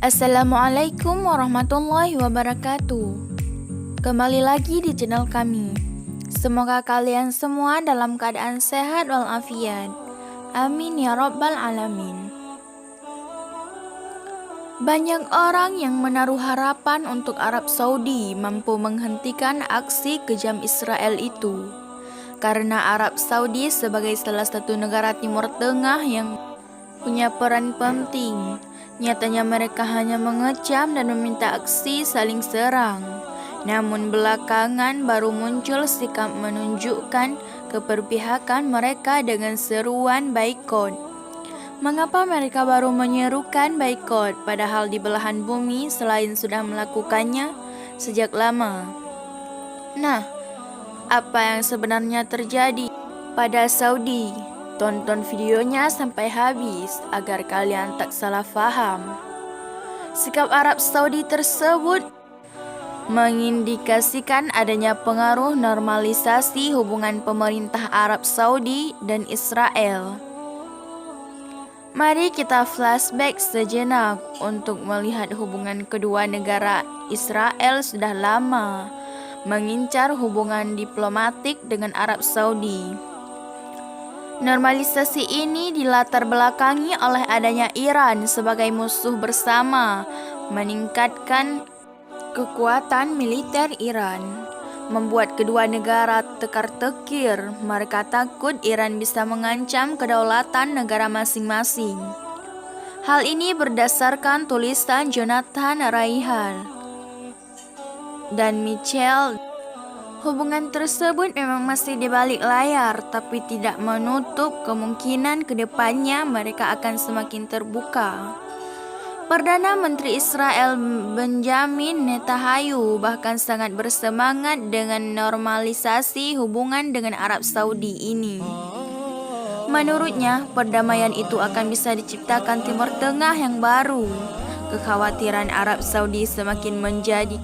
Assalamualaikum warahmatullahi wabarakatuh. Kembali lagi di channel kami. Semoga kalian semua dalam keadaan sehat walafiat. Amin ya rabbal alamin. Banyak orang yang menaruh harapan untuk Arab Saudi mampu menghentikan aksi kejam Israel itu. Karena Arab Saudi sebagai salah satu negara Timur Tengah yang punya peran penting, nyatanya mereka hanya mengecam dan meminta aksi saling serang. Namun belakangan baru muncul sikap menunjukkan keberpihakan mereka dengan seruan boikot. Mengapa mereka baru menyerukan boikot padahal di belahan bumi selain sudah melakukannya sejak lama? Nah, apa yang sebenarnya terjadi pada Saudi? Tonton videonya sampai habis agar kalian tak salah faham. Sikap Arab Saudi tersebut mengindikasikan adanya pengaruh normalisasi hubungan pemerintah Arab Saudi dan Israel. Mari kita flashback sejenak untuk melihat hubungan kedua negara. Israel sudah lama mengincar hubungan diplomatik dengan Arab Saudi. Normalisasi ini dilatar belakangi oleh adanya Iran sebagai musuh bersama, meningkatkan kekuatan militer Iran, membuat kedua negara tekar-tekir. Mereka takut Iran bisa mengancam kedaulatan negara masing-masing. Hal ini berdasarkan tulisan Jonathan Rayhan dan Michel. Hubungan tersebut memang masih di balik layar, tapi tidak menutup kemungkinan ke depannya mereka akan semakin terbuka. Perdana Menteri Israel Benjamin Netanyahu bahkan sangat bersemangat dengan normalisasi hubungan dengan Arab Saudi ini. Menurutnya, perdamaian itu akan bisa diciptakan Timur Tengah yang baru. Kekhawatiran Arab Saudi semakin menjadi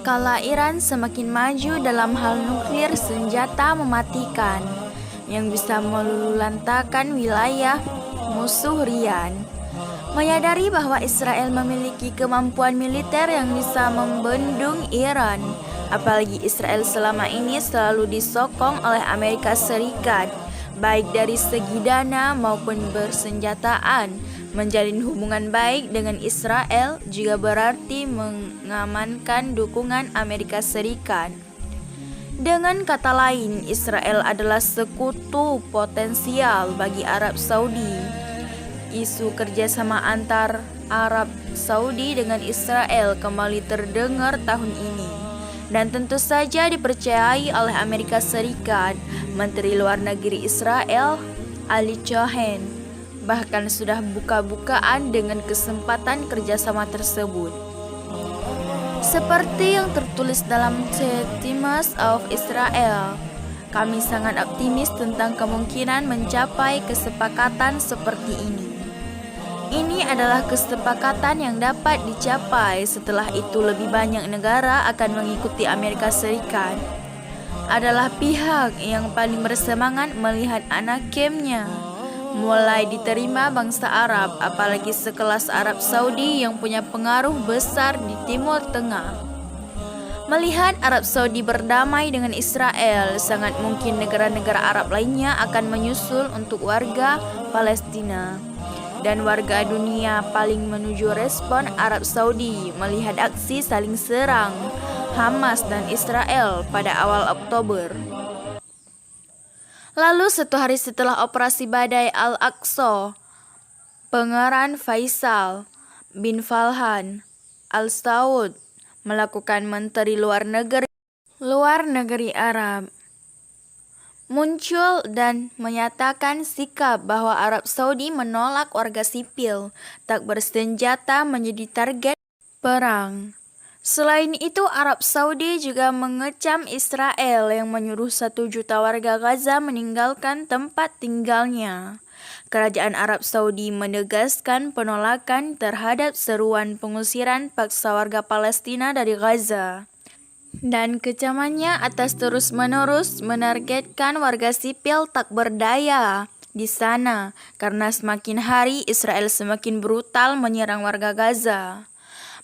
kala Iran semakin maju dalam hal nuklir senjata mematikan yang bisa meluluhlantakkan wilayah musuh Rian. Menyadari bahwa Israel memiliki kemampuan militer yang bisa membendung Iran, apalagi Israel selama ini selalu disokong oleh Amerika Serikat, baik dari segi dana maupun bersenjataan. Menjalin hubungan baik dengan Israel juga berarti mengamankan dukungan Amerika Serikat. Dengan kata lain, Israel adalah sekutu potensial bagi Arab Saudi. Isu kerjasama antar Arab Saudi dengan Israel kembali terdengar tahun ini, dan tentu saja dipercayai oleh Amerika Serikat. Menteri Luar Negeri Israel, Ali Cohen, bahkan sudah buka-bukaan dengan kesempatan kerjasama tersebut. Seperti yang tertulis dalam The Times of Israel, kami sangat optimis tentang kemungkinan mencapai kesepakatan seperti ini. Ini adalah kesepakatan yang dapat dicapai setelah itu lebih banyak negara akan mengikuti Amerika Serikat. Adalah pihak yang paling bersemangat melihat anak camp-nya mulai diterima bangsa Arab, apalagi sekelas Arab Saudi yang punya pengaruh besar di Timur Tengah. Melihat Arab Saudi berdamai dengan Israel, sangat mungkin negara-negara Arab lainnya akan menyusul untuk warga Palestina. Dan warga dunia paling menuju respon Arab Saudi melihat aksi saling serang Hamas dan Israel pada awal Oktober. Lalu satu hari setelah operasi Badai Al-Aqsa, Pangeran Faisal bin Farhan Al Saud melakukan Menteri Luar Negeri Arab muncul dan menyatakan sikap bahwa Arab Saudi menolak warga sipil tak bersenjata menjadi target perang. Selain itu, Arab Saudi juga mengecam Israel yang menyuruh 1 juta warga Gaza meninggalkan tempat tinggalnya. Kerajaan Arab Saudi menegaskan penolakan terhadap seruan pengusiran paksa warga Palestina dari Gaza. Dan kecamannya atas terus-menerus menargetkan warga sipil tak berdaya di sana karena semakin hari Israel semakin brutal menyerang warga Gaza.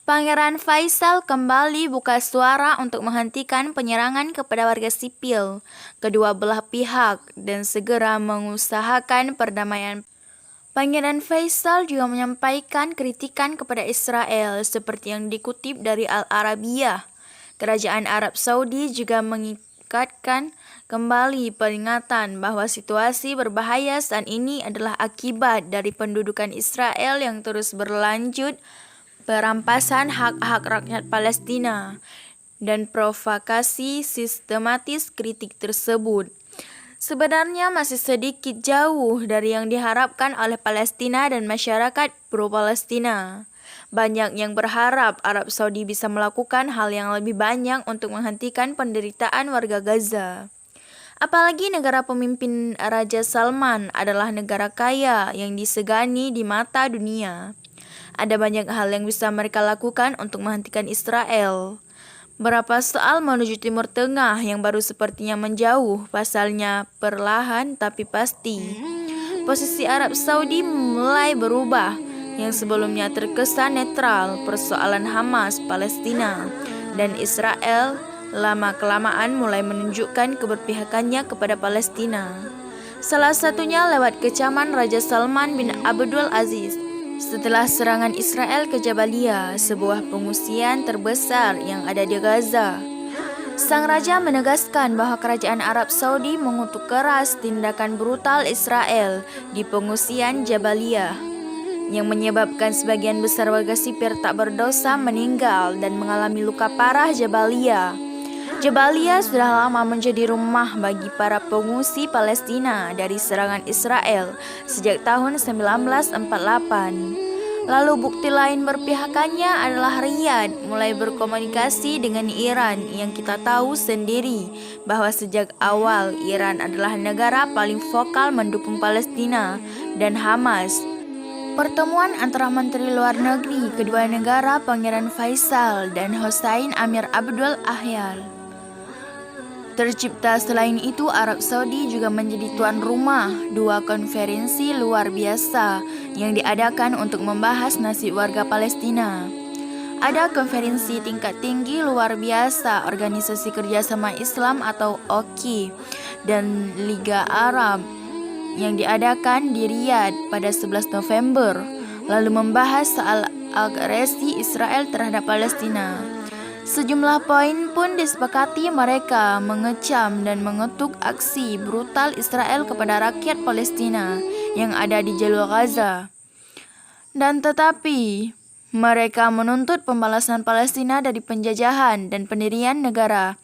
Pangeran Faisal kembali buka suara untuk menghentikan penyerangan kepada warga sipil kedua belah pihak dan segera mengusahakan perdamaian. Pangeran Faisal juga menyampaikan kritikan kepada Israel seperti yang dikutip dari Al-Arabiyah. Kerajaan Arab Saudi juga mengingatkan kembali peringatan bahwa situasi berbahaya saat ini adalah akibat dari pendudukan Israel yang terus berlanjut, perampasan hak-hak rakyat Palestina, dan provokasi sistematis kritik tersebut. Sebenarnya masih sedikit jauh dari yang diharapkan oleh Palestina dan masyarakat pro-Palestina. Banyak yang berharap Arab Saudi bisa melakukan hal yang lebih banyak untuk menghentikan penderitaan warga Gaza. Apalagi negara pemimpin Raja Salman adalah negara kaya yang disegani di mata dunia. Ada banyak hal yang bisa mereka lakukan untuk menghentikan Israel. Berapa soal menuju Timur Tengah yang baru sepertinya menjauh, pasalnya perlahan tapi pasti. Posisi Arab Saudi mulai berubah, yang sebelumnya terkesan netral persoalan Hamas, Palestina, dan Israel lama-kelamaan mulai menunjukkan keberpihakannya kepada Palestina. Salah satunya lewat kecaman Raja Salman bin Abdul Aziz setelah serangan Israel ke Jabalia, sebuah pengungsian terbesar yang ada di Gaza. Sang raja menegaskan bahwa kerajaan Arab Saudi mengutuk keras tindakan brutal Israel di pengungsian Jabalia, yang menyebabkan sebagian besar warga sipil tak berdosa meninggal dan mengalami luka parah. Jabalia sudah lama menjadi rumah bagi para pengungsi Palestina dari serangan Israel sejak tahun 1948. Lalu bukti lain berpihakannya adalah Riyadh mulai berkomunikasi dengan Iran, yang kita tahu sendiri bahwa sejak awal Iran adalah negara paling vokal mendukung Palestina dan Hamas. Pertemuan antara Menteri Luar Negeri kedua negara Pangeran Faisal dan Hossein Amir Abdul Ahyar tercipta. Selain itu, Arab Saudi juga menjadi tuan rumah dua konferensi luar biasa yang diadakan untuk membahas nasib warga Palestina. Ada konferensi tingkat tinggi luar biasa Organisasi Kerjasama Islam atau OKI dan Liga Arab yang diadakan di Riyadh pada 11 November, lalu membahas soal agresi Israel terhadap Palestina. Sejumlah poin pun disepakati. Mereka mengecam dan mengutuk aksi brutal Israel kepada rakyat Palestina yang ada di jalur Gaza. Dan tetapi mereka menuntut pembalasan Palestina dari penjajahan dan pendirian negara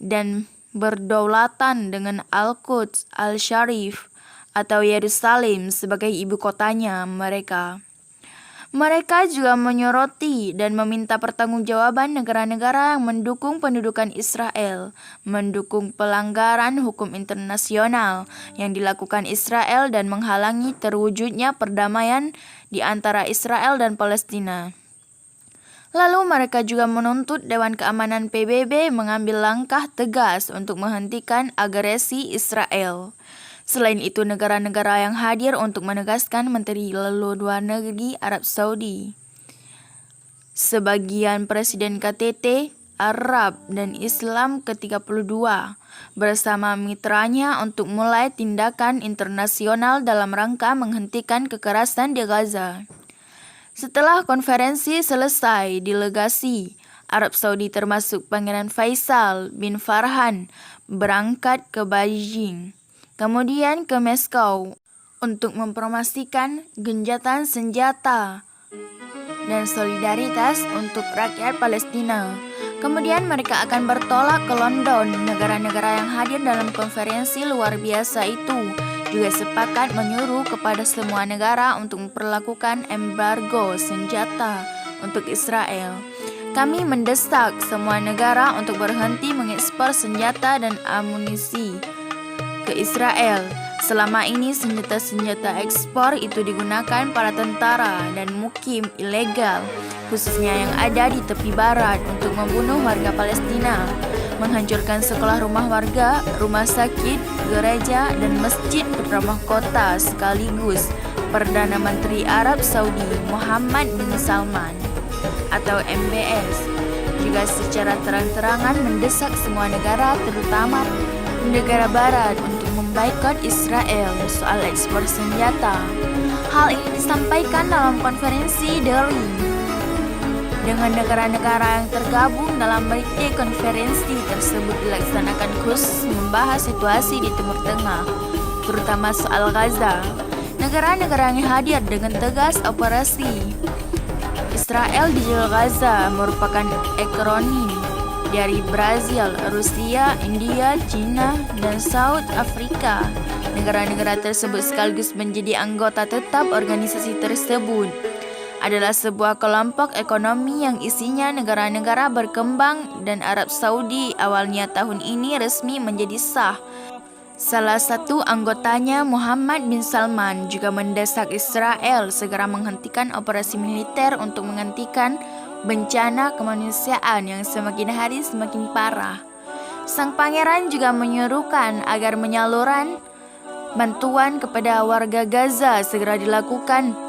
dan berdaulatan dengan Al-Quds Al-Sharif atau Yerusalem sebagai ibu kotanya mereka. Mereka juga menyoroti dan meminta pertanggungjawaban negara-negara yang mendukung pendudukan Israel, mendukung pelanggaran hukum internasional yang dilakukan Israel dan menghalangi terwujudnya perdamaian di antara Israel dan Palestina. Lalu mereka juga menuntut Dewan Keamanan PBB mengambil langkah tegas untuk menghentikan agresi Israel. Selain itu, negara-negara yang hadir untuk menegaskan Menteri Luar Negeri Arab Saudi, sebagian Presiden KTT, Arab dan Islam ke-32 bersama mitranya untuk mulai tindakan internasional dalam rangka menghentikan kekerasan di Gaza. Setelah konferensi selesai, delegasi Arab Saudi termasuk Pangeran Faisal bin Farhan berangkat ke Beijing, kemudian ke Moskow untuk mempromosikan genjatan senjata dan solidaritas untuk rakyat Palestina. Kemudian mereka akan bertolak ke London. Negara-negara yang hadir dalam konferensi luar biasa itu juga sepakat menyuruh kepada semua negara untuk memperlakukan embargo senjata untuk Israel. Kami mendesak semua negara untuk berhenti mengekspor senjata dan amunisi ke Israel. Selama ini senjata-senjata ekspor itu digunakan para tentara dan mukim ilegal, khususnya yang ada di tepi barat, untuk membunuh warga Palestina, menghancurkan sekolah rumah warga, rumah sakit, gereja, dan masjid putra mahkota sekaligus Perdana Menteri Arab Saudi Muhammad bin Salman atau MBS juga secara terang-terangan mendesak semua negara, terutama negara barat, untuk memboikot Israel soal ekspor senjata. Hal ini disampaikan dalam konferensi Delhi dengan negara-negara yang tergabung dalam berita. Konferensi tersebut dilaksanakan khusus membahas situasi di Timur Tengah, terutama soal Gaza. Negara-negara yang hadir dengan tegas operasi Israel di Jalur Gaza merupakan akronim dari Brazil, Rusia, India, China, dan South Afrika. Negara-negara tersebut sekaligus menjadi anggota tetap organisasi tersebut. Adalah sebuah kelompok ekonomi yang isinya negara-negara berkembang, dan Arab Saudi awalnya tahun ini resmi menjadi sah. Salah satu anggotanya, Muhammad bin Salman, juga mendesak Israel segera menghentikan operasi militer untuk menghentikan bencana kemanusiaan yang semakin hari semakin parah. Sang pangeran juga menyerukan agar penyaluran bantuan kepada warga Gaza segera dilakukan.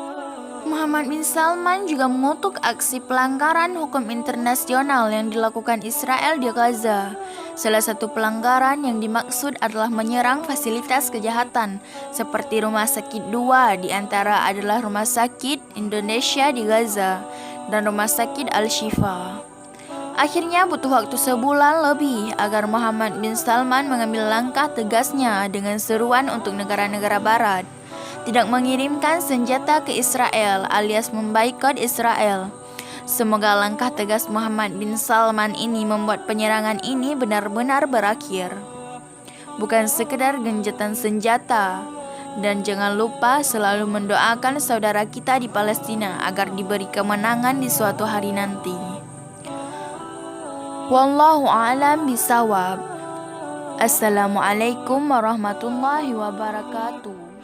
Muhammad bin Salman juga mengutuk aksi pelanggaran hukum internasional yang dilakukan Israel di Gaza. Salah satu pelanggaran yang dimaksud adalah menyerang fasilitas kesehatan seperti rumah sakit. Dua di antara adalah Rumah Sakit Indonesia di Gaza dan Rumah Sakit Al-Shifa. Akhirnya butuh waktu sebulan lebih agar Muhammad bin Salman mengambil langkah tegasnya dengan seruan untuk negara-negara barat tidak mengirimkan senjata ke Israel alias memboikot Israel. Semoga langkah tegas Muhammad bin Salman ini membuat penyerangan ini benar-benar berakhir, bukan sekedar gencatan senjata. Dan jangan lupa selalu mendoakan saudara kita di Palestina agar diberi kemenangan di suatu hari nanti. Wallahu a'lam bishawab. Assalamualaikum warahmatullahi wabarakatuh.